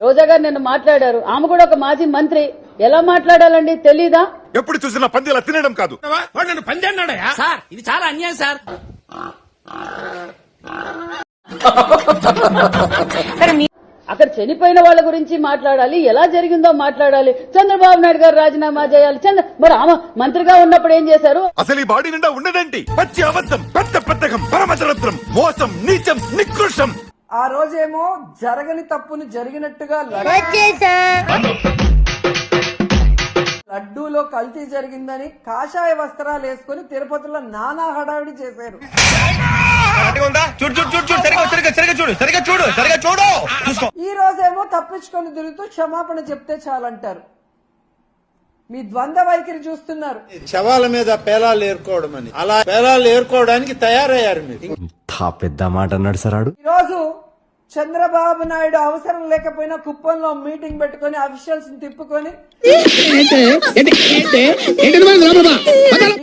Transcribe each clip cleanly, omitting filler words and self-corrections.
రోజా గారు నిన్న మాట్లాడారు, ఆమె కూడా ఒక మాజీ మంత్రి. ఎలా మాట్లాడాలండి తెలీదా? ఎప్పుడు చూసినా పందిలా తినడం కాదు. పంది అన్నాడయా సార్, ఇది చాలా అన్యాయం సార్. అక్కడ చనిపోయిన వాళ్ళ గురించి మాట్లాడాలి, ఎలా జరిగిందో మాట్లాడాలి. చంద్రబాబు నాయుడు గారు రాజీనామా చేయాలి. మరి ఆమె మంత్రిగా ఉన్నప్పుడు ఏం చేశారు? అసలు ఈ బాడీ నిండా ఉండదండి పచ్చి అబద్ధం, పెద్ద పెద్దగం, పరమదరిద్రం, మోసం, నీచం, నికృష్టం. ఆ రోజేమో జరగని తప్పును జరిగినట్టుగా లడ్డూలో కల్తీ జరిగిందని కాషాయ వస్త్రాలు వేసుకుని తిరుపతిలో నానా హడావిడి చేశారు. ఈ రోజేమో తప్పించుకొని తిరుగుతూ క్షమాపణ చెప్తే చాలంటారు. మీ ద్వంద్వ వైఖరి చూస్తున్నారు. శవాల మీద పేలాలు ఏరుకోవడం అని, అలా పేలాలు ఏరుకోవడానికి తయారయ్యారు మీరు. పెద్ద మాట అన్నాడు సరాడు. ఈ రోజు చంద్రబాబు నాయుడు అవసరం లేకపోయినా కుప్పంలో మీటింగ్ పెట్టుకుని అఫీషియల్స్ తిప్పుకొని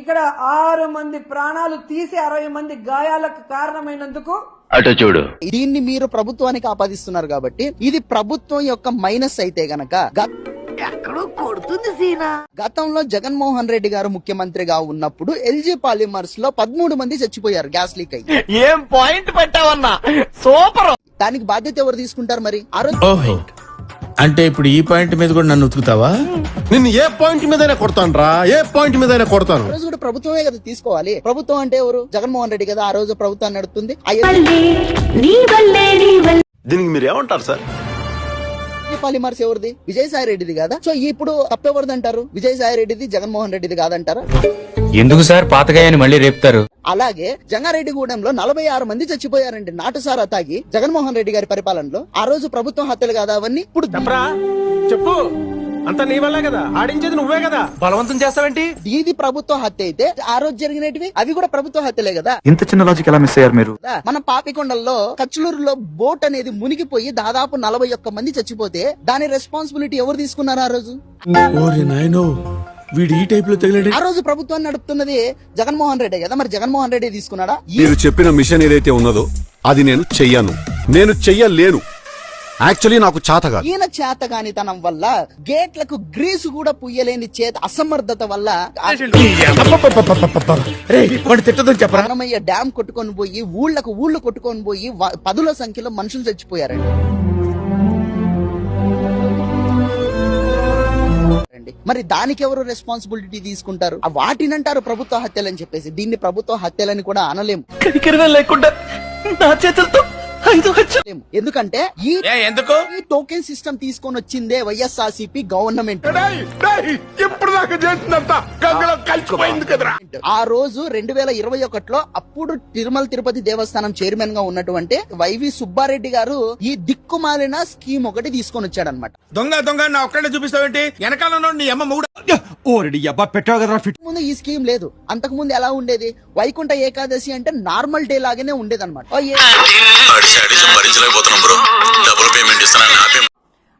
ఇక్కడ 6 మంది ప్రాణాలు తీసి 60 మంది గాయాలకు కారణమైనందుకు అటు చూడు. దీన్ని మీరు ప్రభుత్వానికి ఆపాదిస్తున్నారు కాబట్టి ఇది ప్రభుత్వం యొక్క మైనస్ అయితే గనక గతంలో జగన్మోహన్ రెడ్డి గారు ముఖ్యమంత్రిగా ఉన్నప్పుడు ఎల్జీ పాలిమర్స్ లో 13 మంది చచ్చిపోయారు గ్యాస్ లీక్ అయ్యి. ఏం పాయింట్ పెట్టావన్నా, సూపర్. దానికి బాధ్యత ఎవరు తీసుకుంటారు మరి? అంటే ఇప్పుడు ఈ పాయింట్ మీద కూడా నన్ను ఉతుకుతావా? నిన్ను ఏ పాయింట్ మీదైనా కొడతాను రా, ఏ పాయింట్ మీదైనా కొడతాను. ఆ రోజు కూడా ప్రభుత్వమే కదా తీసుకోవాలి. ప్రభుత్వం అంటే ఎవరు? జగన్మోహన్ రెడ్డి కదా ఆ రోజు ప్రభుత్వాన్ని నడుపుతుంది. దీనికి మీరు ఏమంటారు సార్? పాలిమర్స్ ఎవరిది? విజయసాయి రెడ్డిది కదా. సో ఇప్పుడు తప్పెవరిది అంటారు? విజయసాయి రెడ్డిది, జగన్మోహన్ రెడ్డిది కాదంటారా? ఎందుకు సార్ పాతగాయని మళ్ళీ రేపుతారు? అలాగే జంగారెడ్డిగూడెంలో 46 మంది చచ్చిపోయారండి నాటుసారా తాగి జగన్మోహన్ రెడ్డి గారి పరిపాలనలో. ఆ రోజు ప్రభుత్వం హత్యలు కాదా అవన్నీ? ఇప్పుడు చెప్పు, అంత నీ వల్లే కదా, ఆడించేది నువ్వే కదా, బలవంతం చేస్తావేంటి? ఇది ప్రభుత్వ హత్య అయితే ఆ రోజు జరిగినవి అవి కూడా ప్రభుత్వ హత్యలే కదా. ఇంత చిన్న లాజిక్ ఎలా మిస్ అయ్యారు మీరు? మన పాపికొండల్లో కచ్లూరులో బోట్ అనేది మునిగిపోయి దాదాపు 41 మంది చచ్చిపోతే దాని రెస్పాన్సిబిలిటీ ఎవరు తీసుకున్నారు ఆ రోజు? వీడు ఈ టైప్ లో తగిలాడు. ఆ రోజు ప్రభుత్వాన్ని నడుపుతున్నది జగన్మోహన్ రెడ్డి కదా. మరి జగన్మోహన్ రెడ్డి తీసుకున్నాడా? మీరు చెప్పిన మిషన్ ఏదైతే ఉన్నదో అది నేను చెయ్యను, నేను చెయ్యలేను. యాక్చువల్లీ నాకు చేతగా ఈయన చేతగానితనం వల్ల గేట్లకు గ్రీసు కూడా పుయ్యలేని అసమర్థత వల్ల అన్నమయ్య డ్యామ్ కొట్టుకొని పోయి ఊళ్ళు కొట్టుకొని పోయి 10ల సంఖ్యలో మనుషులు చచ్చిపోయారండి. మరి దానికి ఎవరు రెస్పాన్సిబిలిటీ తీసుకుంటారు? వాటినంటారు ప్రభుత్వ హత్యలని చెప్పేసి. దీన్ని ప్రభుత్వ హత్యలని కూడా అనలేము. లేకుండా నా చేతులతో ఎందుకంటే ఈ టోకెన్ సిస్టమ్ తీసుకొని వచ్చిందే వైఎస్ఆర్సీపీ గవర్నమెంట్. ఆ రోజు 2021లో అప్పుడు తిరుమల తిరుపతి దేవస్థానం చైర్మన్ గా ఉన్నటువంటి వైవి సుబ్బారెడ్డి గారు ఈ దిక్కుమాలిన స్కీమ్ ఒకటి తీసుకొని వచ్చాడనమాట. దొంగ నా ఒక్కడే చూపిస్తావేంటి? వెనకాల నీ అమ్మ ముందు ఈ స్కీమ్ లేదు. అంతకు ముందు ఎలా ఉండేది? వైకుంఠ ఏకాదశి అంటే నార్మల్ డే లాగానే ఉండేది అనమాట.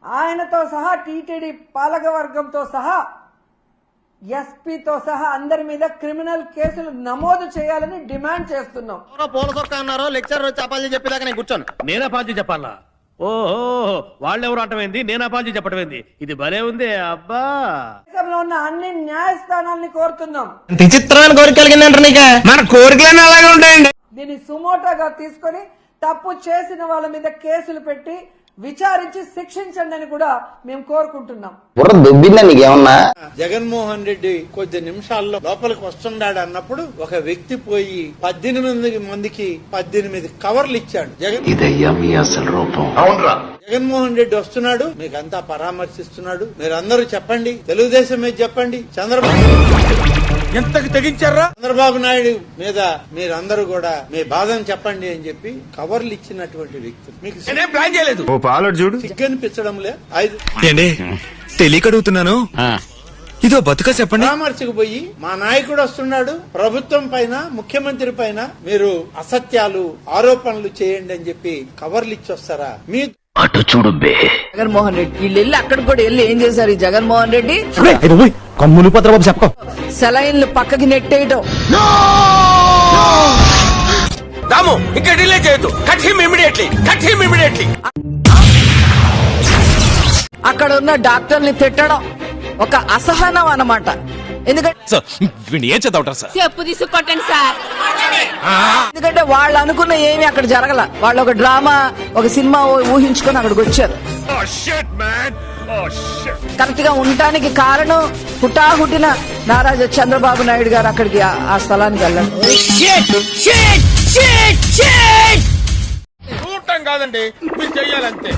ఆయనతో సహా టీటీడీ పాలక వర్గంతో సహా ఎస్పీతో సహా అందరి మీద క్రిమినల్ కేసులు నమోదు చేయాలని డిమాండ్ చేస్తున్నాం. అన్నారో లెక్చర్ వచ్చి అపాలజీ చెప్పేదాకా నేను కూర్చోను. నేను అపాలజీ చెప్పాలా? ఓహో, వాళ్ళెవరు అంటమైంది, నేను అపాలజీ చెప్పటమైంది. ఇది భలే ఉంది అబ్బా. దేశంలో ఉన్న అన్ని న్యాయస్థానాల్ని కోరుతున్నాం. విచిత్రమైన కోరికలు మన కోరికలన్నీ అలాగే ఉంటాయండి. దీన్ని సుమోటోగా తీసుకొని తప్పు చేసిన వాళ్ళ మీద కేసులు పెట్టి విచారించి శిక్షించండి అని కూడా మేము కోరుకుంటున్నాం. జగన్మోహన్ రెడ్డి కొద్ది నిమిషాల్లో లోపలికి వస్తున్నాడు అన్నప్పుడు ఒక వ్యక్తి పోయి 18 మందికి 18 కవర్లు ఇచ్చాడు. జగన్మోహన్ రెడ్డి వస్తున్నాడు, మీకు అంతా పరామర్శిస్తున్నాడు. మీరందరూ చెప్పండి, తెలుగుదేశం మీద చెప్పండి, ఎంతకు తెగించారా చంద్రబాబు నాయుడు మీద మీరందరూ కూడా మీ బాధను చెప్పండి అని చెప్పి కవర్లు ఇచ్చినటువంటి వ్యక్తి మీకు ప్లాన్ చేయలేదు. చూడు సిగ్గనిపించడం లే. తెలియక అడుగుతున్నాను, ఇదో బతుక చెప్పండి. పరామర్శకు పోయి మా నాయకుడు వస్తున్నాడు, ప్రభుత్వం పైన ముఖ్యమంత్రి పైన మీరు అసత్యాలు ఆరోపణలు చేయండి అని చెప్పి కవర్లు ఇచ్చి వస్తారా? మీ అటు చూడు జగన్మోహన్ రెడ్డి వీళ్ళు వెళ్ళి అక్కడికి కూడా వెళ్ళి ఏం చేశారు? ఈ జగన్మోహన్ రెడ్డి కమ్ములు పత్రబాబు చెప్ప సెలైన్లు పక్కకి నెట్టేయటం. రాము ఇంకా డిలే చేయొద్దు. Cut him immediately. అక్కడ ఉన్న డాక్టర్ని తిట్టడం ఒక అసహనం అన్నమాట. ఎందుకంటే ఏం చదవటం సార్? చెప్పు తీసుకొట్టండి సార్. ఎందుకంటే వాళ్ళు అనుకున్న ఏమి అక్కడ జరగల. వాళ్ళు ఒక డ్రామా, ఒక సినిమా ఊహించుకొని అక్కడికి వచ్చారు. కరెక్ట్ గా ఉండటానికి కారణం హుటాహుటిన నారా చంద్రబాబు నాయుడు గారు అక్కడికి ఆ స్థలానికి వెళ్ళడం. కాదండి, మీరు చెయ్యాలంతే.